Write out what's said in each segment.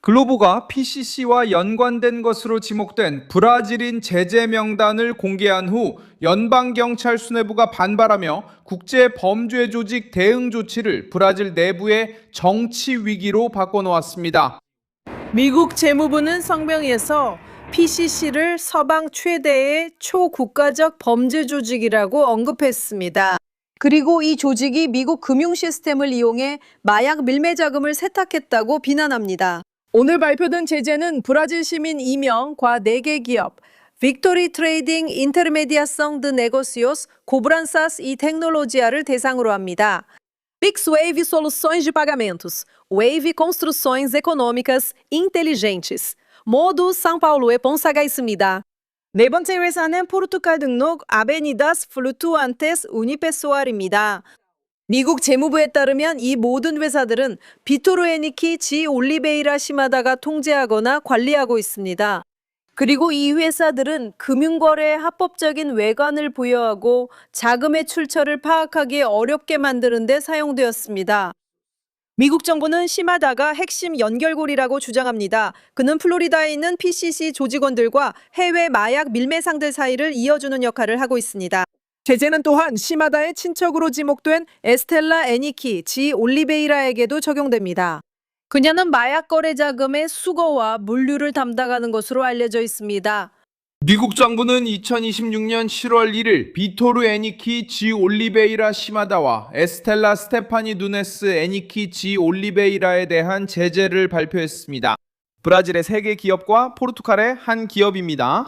글로브가 PCC와 연관된 것으로 지목된 브라질인 제재 명단을 공개한 후 연방경찰 수뇌부가 반발하며 국제범죄조직 대응 조치를 브라질 내부의 정치 위기로 바꿔놓았습니다. 미국 재무부는 성명에서 PCC를 서방 최대의 초국가적 범죄 조직이라고 언급했습니다. 그리고 이 조직이 미국 금융 시스템을 이용해 마약 밀매 자금을 세탁했다고 비난합니다. 오늘 발표된 제재는 브라질 시민 2명, 과 4개 기업, 빅토리 트레이딩 인터메디아성 드 네고시오스 cobranças e tecnologia를 대상으로 합니다. PixWave Soluções de Pagamentos, Wave Construções Econômicas Inteligentes, 모두 상파울루에 본사가 있습니다. 네 번째 회사는 포르투갈 등록 아베니다스 플루투안테스 우니페소알입니다. 미국 재무부에 따르면 이 모든 회사들은 비토르 에니키 지 올리베이라 시마다가 통제하거나 관리하고 있습니다. 그리고 이 회사들은 금융거래의 합법적인 외관을 부여하고 자금의 출처를 파악하기 어렵게 만드는 데 사용되었습니다. 미국 정부는 시마다가 핵심 연결고리라고 주장합니다. 그는 플로리다에 있는 PCC 조직원들과 해외 마약 밀매상들 사이를 이어주는 역할을 하고 있습니다. 제재는 또한 시마다의 친척으로 지목된 에스텔라 에니키 지 올리베이라에게도 적용됩니다. 그녀는 마약 거래 자금의 수거와 물류를 담당하는 것으로 알려져 있습니다. 미국 정부는 2026년 7월 1일 비토르 에니키 지 올리베이라 시마다와 에스텔라 스테파니 누네스 에니키 지 올리베이라에 대한 제재를 발표했습니다. 브라질의 3개 기업과 포르투갈의 한 기업입니다.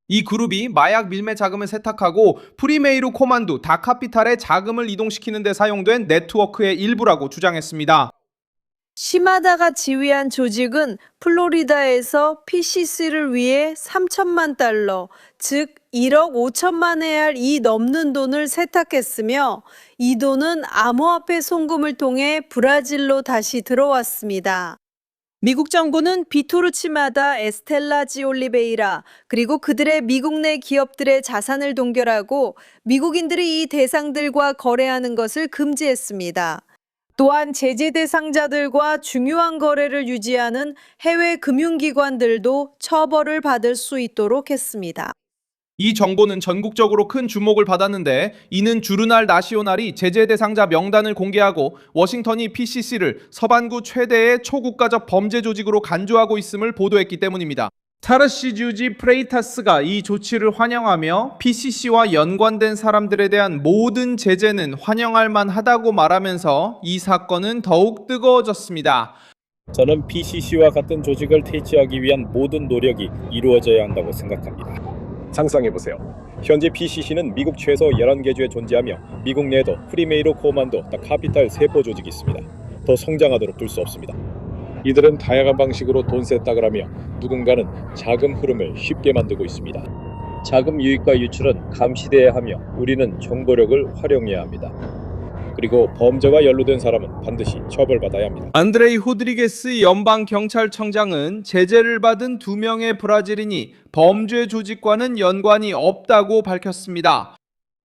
이 그룹이 마약 밀매 자금을 세탁하고 프리메이루 코만두 다카피탈의 자금을 이동시키는 데 사용된 네트워크의 일부라고 주장했습니다. 시마다가 지휘한 조직은 플로리다에서 PCC를 위해 3천만 달러, 즉 1억 5천만 헤알이 넘는 돈을 세탁했으며 이 돈은 암호화폐 송금을 통해 브라질로 다시 들어왔습니다. 미국 정부는 비토르 치마다 에스텔라 지 올리베이라 그리고 그들의 미국 내 기업들의 자산을 동결하고 미국인들이 이 대상들과 거래하는 것을 금지했습니다. 또한 제재 대상자들과 중요한 거래를 유지하는 해외 금융기관들도 처벌을 받을 수 있도록 했습니다. 이 정보는 전국적으로 큰 주목을 받았는데 이는 주르날 나시오날이 제재 대상자 명단을 공개하고 워싱턴이 PCC를 서반구 최대의 초국가적 범죄 조직으로 간주하고 있음을 보도했기 때문입니다. 타르시주지 프레이타스가 이 조치를 환영하며 PCC와 연관된 사람들에 대한 모든 제재는 환영할 만하다고 말하면서 이 사건은 더욱 뜨거워졌습니다. 저는 PCC와 같은 조직을 퇴치하기 위한 모든 노력이 이루어져야 한다고 생각합니다. 상상해보세요. 현재 PCC는 미국 최소 11개 주에 존재하며 미국 내에도 프리메이로 코만도 카피탈 세포 조직이 있습니다. 더 성장하도록 둘 수 없습니다. 이들은 다양한 방식으로 돈 세탁을 하며 누군가는 자금 흐름을 쉽게 만들고 있습니다. 자금 유입과 유출은 감시돼야 하며 우리는 정보력을 활용해야 합니다. 그리고 범죄와 연루된 사람은 반드시 처벌받아야 합니다. 안드레이 호드리게스 연방경찰청장은 제재를 받은 2명의 브라질인이 범죄 조직과는 연관이 없다고 밝혔습니다.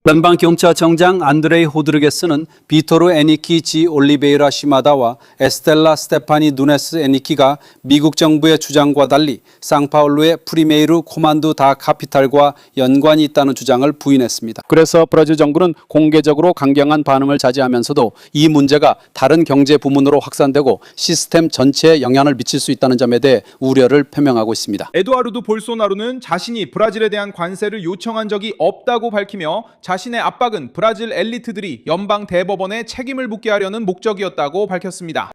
연방경찰청장 안드레이 호드리게스는 비토르 에니키 지 올리베이라 시마다와 에스텔라 스테파니 누네스 에니키가 미국 정부의 주장과 달리 상파울루의 프리메이루 코만두 다 카피탈과 연관이 있다는 주장을 부인했습니다. 그래서 브라질 정부는 공개적으로 강경한 반응을 자제하면서도 이 문제가 다른 경제 부문으로 확산되고 시스템 전체에 영향을 미칠 수 있다는 점에 대해 우려를 표명하고 있습니다. 에두아르도 볼소나루는 자신이 브라질에 대한 관세를 요청한 적이 없다고 밝히며 자신의 압박은 브라질 엘리트들이 연방 대법원에 책임을 묻게 하려는 목적이었다고 밝혔습니다.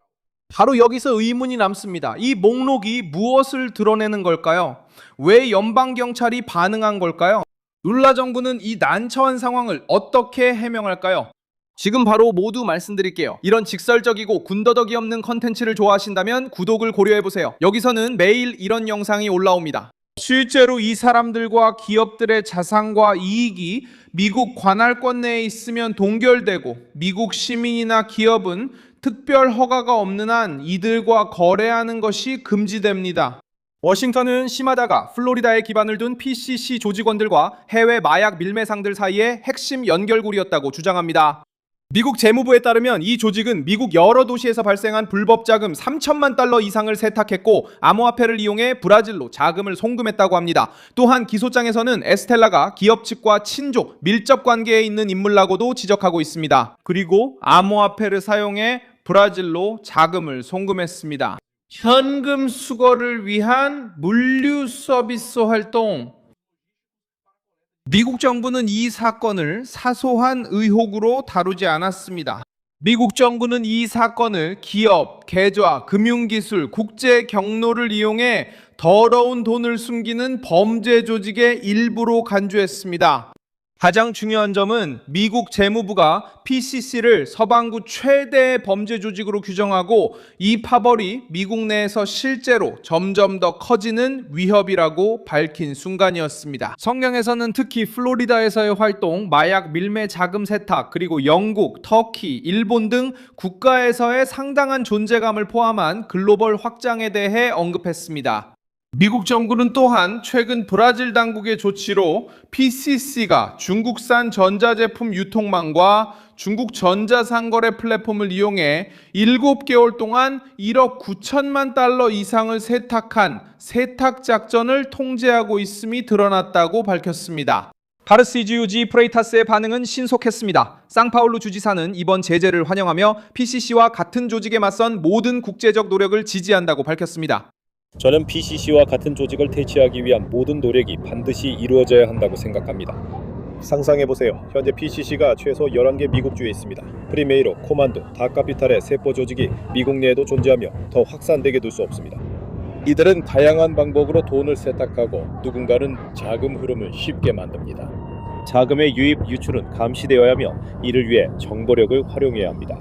바로 여기서 의문이 남습니다. 이 목록이 무엇을 드러내는 걸까요? 왜 연방경찰이 반응한 걸까요? 룰라 정부는 이 난처한 상황을 어떻게 해명할까요? 지금 바로 모두 말씀드릴게요. 이런 직설적이고 군더더기 없는 컨텐츠를 좋아하신다면 구독을 고려해보세요. 여기서는 매일 이런 영상이 올라옵니다. 실제로 이 사람들과 기업들의 자산과 이익이 미국 관할권 내에 있으면 동결되고 미국 시민이나 기업은 특별 허가가 없는 한 이들과 거래하는 것이 금지됩니다. 워싱턴은 시마다가 플로리다에 기반을 둔 PCC 조직원들과 해외 마약 밀매상들 사이의 핵심 연결고리였다고 주장합니다. 미국 재무부에 따르면 이 조직은 미국 여러 도시에서 발생한 불법 자금 3천만 달러 이상을 세탁했고 암호화폐를 이용해 브라질로 자금을 송금했다고 합니다. 또한 기소장에서는 에스텔라가 기업 측과 친족, 밀접 관계에 있는 인물라고도 지적하고 있습니다. 그리고 암호화폐를 사용해 브라질로 자금을 송금했습니다. 현금 수거를 위한 물류 서비스 활동. 미국 정부는 이 사건을 사소한 의혹으로 다루지 않았습니다. 미국 정부는 이 사건을 기업, 계좌, 금융기술, 국제 경로를 이용해 더러운 돈을 숨기는 범죄 조직의 일부로 간주했습니다. 가장 중요한 점은 미국 재무부가 PCC를 서방구 최대의 범죄 조직으로 규정하고 이 파벌이 미국 내에서 실제로 점점 더 커지는 위협이라고 밝힌 순간이었습니다. 성경에서는 특히 플로리다에서의 활동, 마약 밀매 자금 세탁, 그리고 영국, 터키, 일본 등 국가에서의 상당한 존재감을 포함한 글로벌 확장에 대해 언급했습니다. 미국 정부는 또한 최근 브라질 당국의 조치로 PCC가 중국산 전자제품 유통망과 중국 전자상거래 플랫폼을 이용해 7개월 동안 1억 9천만 달러 이상을 세탁한 세탁 작전을 통제하고 있음이 드러났다고 밝혔습니다. 타르시지우지 프레이타스의 반응은 신속했습니다. 상파울루 주지사는 이번 제재를 환영하며 PCC와 같은 조직에 맞선 모든 국제적 노력을 지지한다고 밝혔습니다. 저는 PCC와 같은 조직을 퇴치하기 위한 모든 노력이 반드시 이루어져야 한다고 생각합니다. 상상해보세요. 현재 PCC가 최소 11개 미국주에 있습니다. 프리메이로, 코만도, 다카피탈의 세포 조직이 미국 내에도 존재하며 더 확산되게 둘 수 없습니다. 이들은 다양한 방법으로 돈을 세탁하고 누군가는 자금 흐름을 쉽게 만듭니다. 자금의 유입, 유출은 감시되어야 하며 이를 위해 정보력을 활용해야 합니다.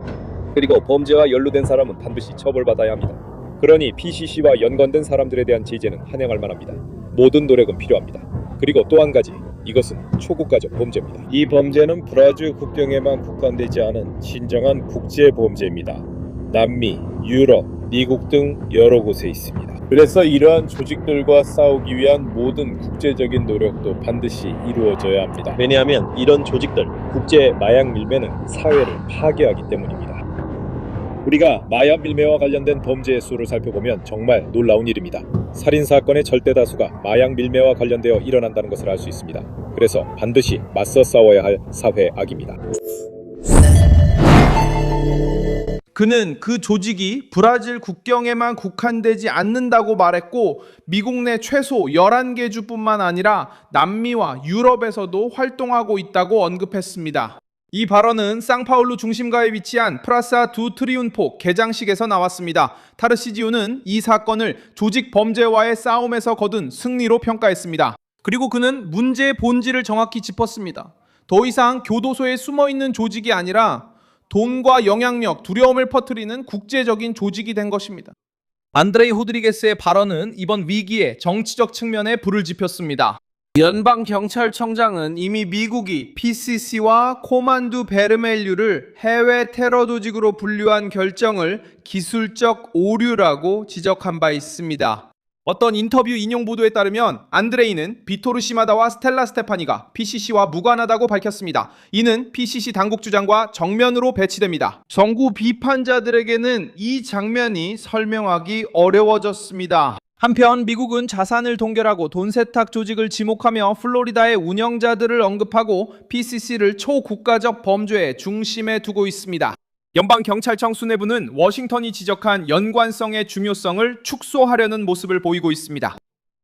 그리고 범죄와 연루된 사람은 반드시 처벌받아야 합니다. 그러니 PCC와 연관된 사람들에 대한 제재는 환영할 만합니다. 모든 노력은 필요합니다. 그리고 또 한 가지, 이것은 초국가적 범죄입니다. 이 범죄는 브라질 국경에만 국한되지 않은 진정한 국제 범죄입니다. 남미, 유럽, 미국 등 여러 곳에 있습니다. 그래서 이러한 조직들과 싸우기 위한 모든 국제적인 노력도 반드시 이루어져야 합니다. 왜냐하면 이런 조직들, 국제 마약 밀매는 사회를 파괴하기 때문입니다. 우리가 마약 밀매와 관련된 범죄의 수를 살펴보면 정말 놀라운 일입니다. 살인사건의 절대 다수가 마약 밀매와 관련되어 일어난다는 것을 알 수 있습니다. 그래서 반드시 맞서 싸워야 할 사회 악입니다. 그는 그 조직이 브라질 국경에만 국한되지 않는다고 말했고 미국 내 최소 11개 주뿐만 아니라 남미와 유럽에서도 활동하고 있다고 언급했습니다. 이 발언은 상파울루 중심가에 위치한 프라사 두 트리운포 개장식에서 나왔습니다. 타르시지우는 이 사건을 조직 범죄와의 싸움에서 거둔 승리로 평가했습니다. 그리고 그는 문제의 본질을 정확히 짚었습니다. 더 이상 교도소에 숨어있는 조직이 아니라 돈과 영향력, 두려움을 퍼뜨리는 국제적인 조직이 된 것입니다. 안드레이 호드리게스의 발언은 이번 위기의 정치적 측면에 불을 지폈습니다. 연방경찰청장은 이미 미국이 PCC와 코만두 베르멜류를 해외 테러 조직으로 분류한 결정을 기술적 오류라고 지적한 바 있습니다. 어떤 인터뷰 인용 보도에 따르면 안드레이는 비토르 시마다와 스텔라 스테파니가 PCC와 무관하다고 밝혔습니다. 이는 PCC 당국 주장과 정면으로 배치됩니다. 정부 비판자들에게는 이 장면이 설명하기 어려워졌습니다. 한편 미국은 자산을 동결하고 돈 세탁 조직을 지목하며 플로리다의 운영자들을 언급하고 PCC를 초국가적 범죄의 중심에 두고 있습니다. 연방경찰청 수뇌부는 워싱턴이 지적한 연관성의 중요성을 축소하려는 모습을 보이고 있습니다.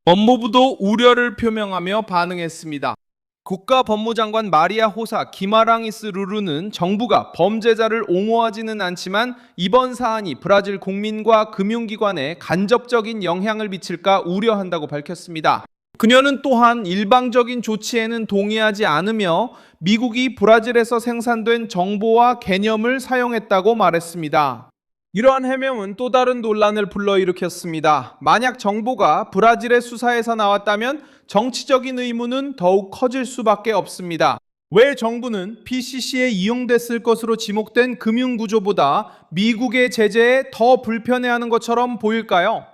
법무부도 우려를 표명하며 반응했습니다. 국가법무장관 마리아 호사 기마랑이스 루루는 정부가 범죄자를 옹호하지는 않지만 이번 사안이 브라질 국민과 금융기관에 간접적인 영향을 미칠까 우려한다고 밝혔습니다. 그녀는 또한 일방적인 조치에는 동의하지 않으며 미국이 브라질에서 생산된 정보와 개념을 사용했다고 말했습니다. 이러한 해명은 또 다른 논란을 불러일으켰습니다. 만약 정보가 브라질의 수사에서 나왔다면 정치적인 의무는 더욱 커질 수밖에 없습니다. 왜 정부는 PCC에 이용됐을 것으로 지목된 금융구조보다 미국의 제재에 더 불편해하는 것처럼 보일까요?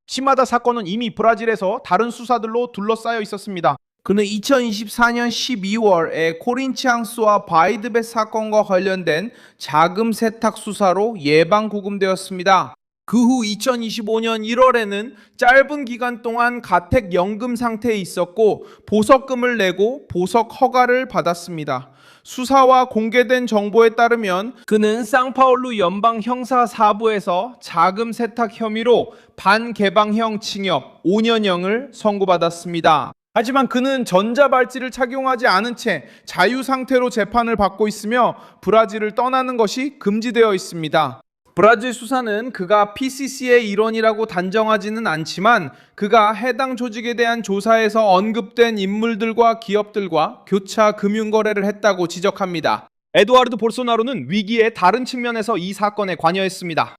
시마다 사건은 이미 브라질에서 다른 수사들로 둘러싸여 있었습니다. 그는 2024년 12월에 코린치앙스와 바이드벳 사건과 관련된 자금 세탁 수사로 예방 구금되었습니다. 그 후 2025년 1월에는 짧은 기간 동안 가택연금 상태에 있었고 보석금을 내고 보석 허가를 받았습니다. 수사와 공개된 정보에 따르면 그는 상파울루 연방 형사 4부에서 자금 세탁 혐의로 반개방형 징역 5년형을 선고받았습니다. 하지만 그는 전자발찌를 착용하지 않은 채 자유 상태로 재판을 받고 있으며 브라질을 떠나는 것이 금지되어 있습니다. 브라질 수사는 그가 PCC의 일원이라고 단정하지는 않지만 그가 해당 조직에 대한 조사에서 언급된 인물들과 기업들과 교차 금융거래를 했다고 지적합니다. 에두아르드 볼소나로는 위기의 다른 측면에서 이 사건에 관여했습니다.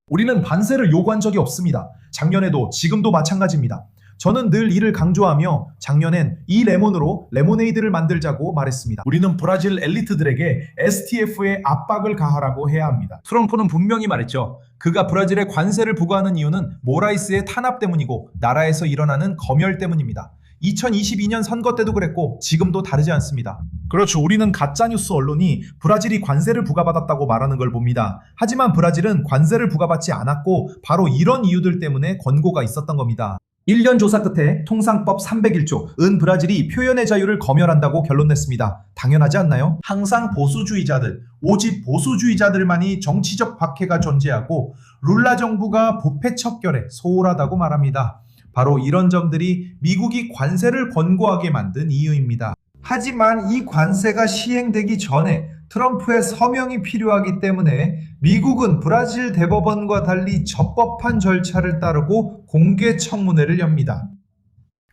우리는 관세를 요구한 적이 없습니다. 작년에도 지금도 마찬가지입니다. 저는 늘 이를 강조하며 작년엔 이 레몬으로 레모네이드를 만들자고 말했습니다. 우리는 브라질 엘리트들에게 STF에 압박을 가하라고 해야 합니다. 트럼프는 분명히 말했죠. 그가 브라질에 관세를 부과하는 이유는 모라이스의 탄압 때문이고 나라에서 일어나는 검열 때문입니다. 2022년 선거 때도 그랬고 지금도 다르지 않습니다. 그렇죠. 우리는 가짜뉴스 언론이 브라질이 관세를 부과받았다고 말하는 걸 봅니다. 하지만 브라질은 관세를 부과받지 않았고 바로 이런 이유들 때문에 권고가 있었던 겁니다. 1년 조사 끝에 통상법 301조 은 브라질이 표현의 자유를 검열한다고 결론냈습니다. 당연하지 않나요? 항상 보수주의자들, 오직 보수주의자들만이 정치적 박해가 존재하고 룰라 정부가 부패 척결에 소홀하다고 말합니다. 바로 이런 점들이 미국이 관세를 권고하게 만든 이유입니다. 하지만 이 관세가 시행되기 전에 트럼프의 서명이 필요하기 때문에 미국은 브라질 대법원과 달리 적법한 절차를 따르고 공개 청문회를 엽니다.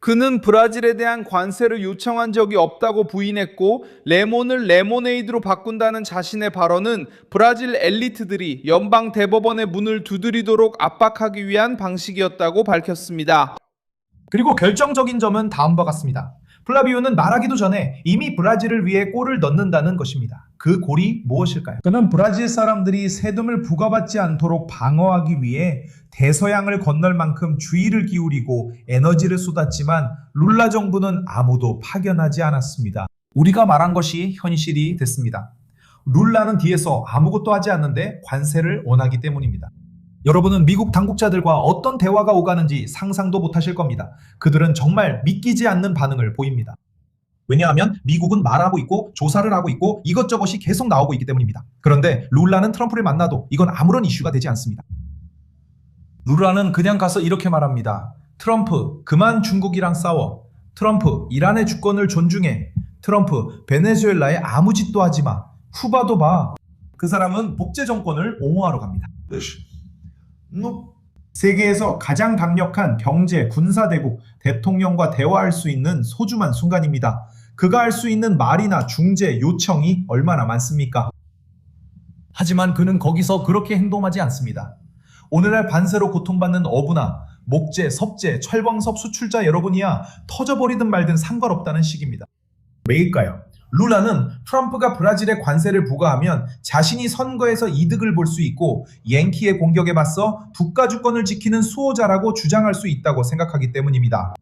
그는 브라질에 대한 관세를 요청한 적이 없다고 부인했고 레몬을 레모네이드로 바꾼다는 자신의 발언은 브라질 엘리트들이 연방 대법원의 문을 두드리도록 압박하기 위한 방식이었다고 밝혔습니다. 그리고 결정적인 점은 다음과 같습니다. 플라비오는 말하기도 전에 이미 브라질을 위해 골을 넣는다는 것입니다. 그 골이 무엇일까요? 그는 브라질 사람들이 세금을 부과받지 않도록 방어하기 위해 대서양을 건널 만큼 주의를 기울이고 에너지를 쏟았지만 룰라 정부는 아무도 파견하지 않았습니다. 우리가 말한 것이 현실이 됐습니다. 룰라는 뒤에서 아무것도 하지 않는데 관세를 원하기 때문입니다. 여러분은 미국 당국자들과 어떤 대화가 오가는지 상상도 못하실 겁니다. 그들은 정말 믿기지 않는 반응을 보입니다. 왜냐하면 미국은 말하고 있고 조사를 하고 있고 이것저것이 계속 나오고 있기 때문입니다. 그런데 룰라는 트럼프를 만나도 이건 아무런 이슈가 되지 않습니다. 룰라는 그냥 가서 이렇게 말합니다. 트럼프, 그만 중국이랑 싸워. 트럼프, 이란의 주권을 존중해. 트럼프, 베네수엘라에 아무 짓도 하지 마. 쿠바도 봐. 그 사람은 독재 정권을 옹호하러 갑니다. 세계에서 가장 강력한 경제, 군사대국, 대통령과 대화할 수 있는 소중한 순간입니다. 그가 할 수 있는 말이나 중재, 요청이 얼마나 많습니까? 하지만 그는 거기서 그렇게 행동하지 않습니다. 오늘날 관세로 고통받는 어부나 목재, 석재, 철광석 수출자 여러분이야 터져버리든 말든 상관없다는 식입니다. 왜일까요? 룰라는 트럼프가 브라질에 관세를 부과하면 자신이 선거에서 이득을 볼 수 있고 양키의 공격에 맞서 국가주권을 지키는 수호자라고 주장할 수 있다고 생각하기 때문입니다.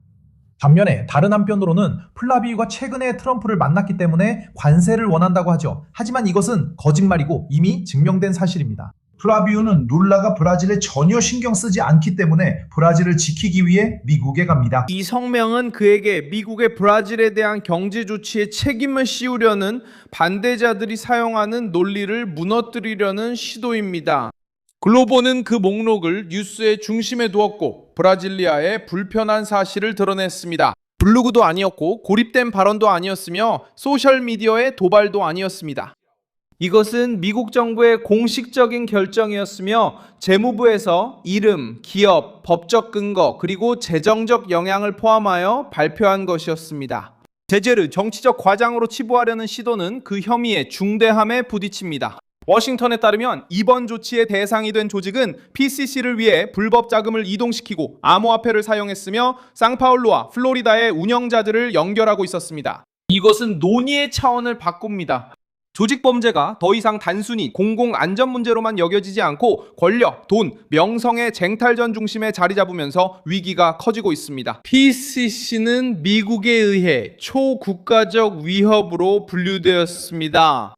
반면에 다른 한편으로는 플라비우가 최근에 트럼프를 만났기 때문에 관세를 원한다고 하죠. 하지만 이것은 거짓말이고 이미 증명된 사실입니다. 플라비우는 룰라가 브라질에 전혀 신경 쓰지 않기 때문에 브라질을 지키기 위해 미국에 갑니다. 이 성명은 그에게 미국의 브라질에 대한 경제 조치에 책임을 씌우려는 반대자들이 사용하는 논리를 무너뜨리려는 시도입니다. 글로보는 그 목록을 뉴스의 중심에 두었고 브라질리아의 불편한 사실을 드러냈습니다. 블로그도 아니었고 고립된 발언도 아니었으며 소셜미디어의 도발도 아니었습니다. 이것은 미국 정부의 공식적인 결정이었으며 재무부에서 이름, 기업, 법적 근거, 그리고 재정적 영향을 포함하여 발표한 것이었습니다. 제재를 정치적 과장으로 치부하려는 시도는 그 혐의의 중대함에 부딪힙니다. 워싱턴에 따르면 이번 조치의 대상이 된 조직은 PCC를 위해 불법 자금을 이동시키고 암호화폐를 사용했으며 상파울루와 플로리다의 운영자들을 연결하고 있었습니다. 이것은 논의의 차원을 바꿉니다. 조직 범죄가 더 이상 단순히 공공 안전 문제로만 여겨지지 않고 권력, 돈, 명성의 쟁탈전 중심에 자리 잡으면서 위기가 커지고 있습니다. PCC는 미국에 의해 초국가적 위협으로 분류되었습니다.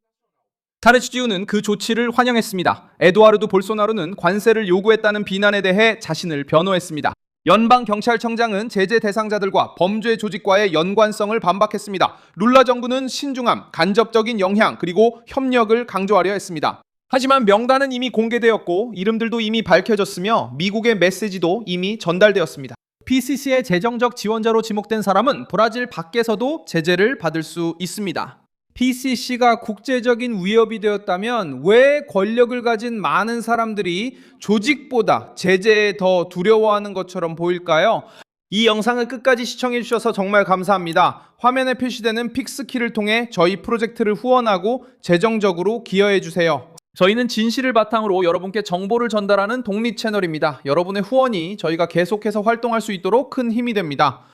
타르치지우는 그 조치를 환영했습니다. 에두아르도 볼소나로는 관세를 요구했다는 비난에 대해 자신을 변호했습니다. 연방경찰청장은 제재 대상자들과 범죄 조직과의 연관성을 반박했습니다. 룰라 정부는 신중함, 간접적인 영향, 그리고 협력을 강조하려 했습니다. 하지만 명단은 이미 공개되었고 이름들도 이미 밝혀졌으며 미국의 메시지도 이미 전달되었습니다. PCC의 재정적 지원자로 지목된 사람은 브라질 밖에서도 제재를 받을 수 있습니다. PCC가 국제적인 위협이 되었다면 왜 권력을 가진 많은 사람들이 조직보다 제재에 더 두려워하는 것처럼 보일까요? 이 영상을 끝까지 시청해 주셔서 정말 감사합니다. 화면에 표시되는 픽스키를 통해 저희 프로젝트를 후원하고 재정적으로 기여해 주세요. 저희는 진실을 바탕으로 여러분께 정보를 전달하는 독립 채널입니다. 여러분의 후원이 저희가 계속해서 활동할 수 있도록 큰 힘이 됩니다.